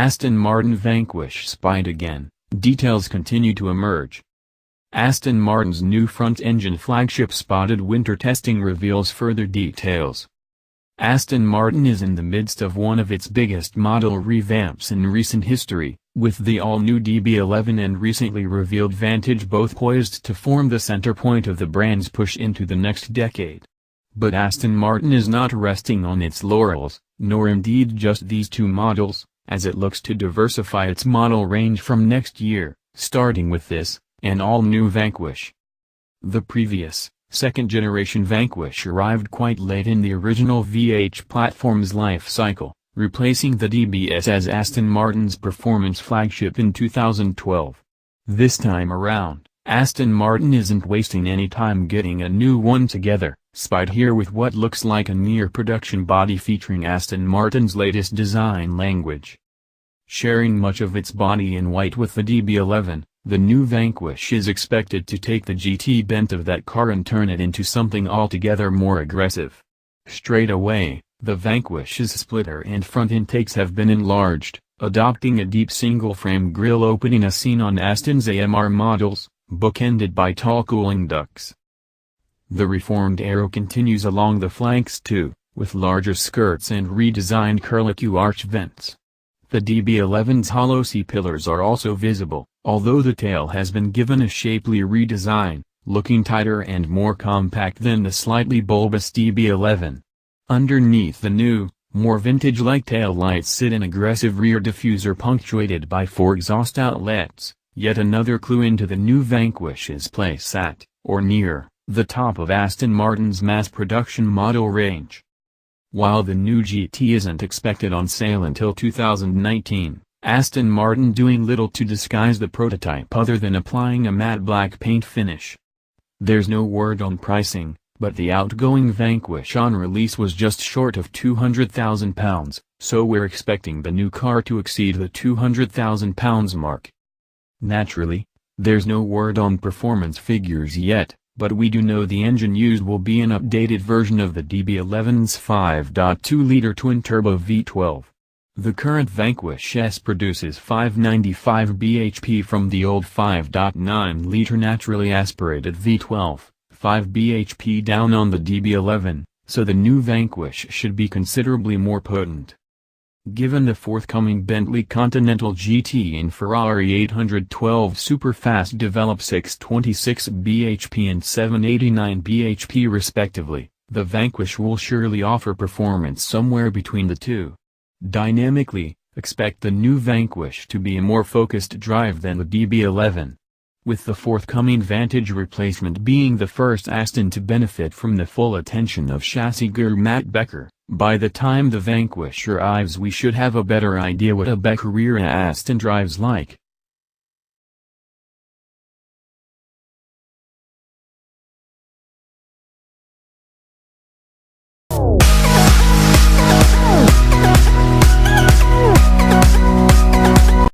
Aston Martin Vanquish spied again, details continue to emerge. Aston Martin's new front-engine flagship spotted winter testing reveals further details. Aston Martin is in the midst of one of its biggest model revamps in recent history, with the all-new DB11 and recently revealed Vantage both poised to form the center point of the brand's push into the next decade. But Aston Martin is not resting on its laurels, nor indeed just these two models, as it looks to diversify its model range from next year, starting with this, an all-new Vanquish. The previous, second-generation Vanquish arrived quite late in the original VH platform's life cycle, replacing the DBS as Aston Martin's performance flagship in 2012. This time around, Aston Martin isn't wasting any time getting a new one together, spied here with what looks like a near-production body featuring Aston Martin's latest design language. Sharing much of its body in white with the DB11, the new Vanquish is expected to take the GT bent of that car and turn it into something altogether more aggressive. Straight away, the Vanquish's splitter and front intakes have been enlarged, adopting a deep single-frame grille opening as seen on Aston's AMR models, bookended by tall cooling ducts. The reformed aero continues along the flanks too, with larger skirts and redesigned curlicue arch vents. The DB11's hollow C-pillars are also visible, although the tail has been given a shapely redesign, looking tighter and more compact than the slightly bulbous DB11. Underneath the new, more vintage-like tail lights sit an aggressive rear diffuser punctuated by 4 exhaust outlets, yet another clue into the new Vanquish's place at, or near, the top of Aston Martin's mass production model range. While the new GT isn't expected on sale until 2019, Aston Martin doing little to disguise the prototype other than applying a matte black paint finish. There's no word on pricing, but the outgoing Vanquish on release was just short of £200,000, so we're expecting the new car to exceed the £200,000 mark. Naturally, there's no word on performance figures yet, but we do know the engine used will be an updated version of the DB11's 5.2-liter twin-turbo V12. The current Vanquish S produces 595 bhp from the old 5.9-liter naturally aspirated V12, 5 bhp down on the DB11, so the new Vanquish should be considerably more potent. Given the forthcoming Bentley Continental GT and Ferrari 812 Superfast develop 626 bhp and 789 bhp respectively, the Vanquish will surely offer performance somewhere between the two. Dynamically, expect the new Vanquish to be a more focused drive than the DB11. With the forthcoming Vantage replacement being the first Aston to benefit from the full attention of chassis guru Matt Becker, by the time the Vanquish arrives we should have a better idea what a Becker-era Aston drives like.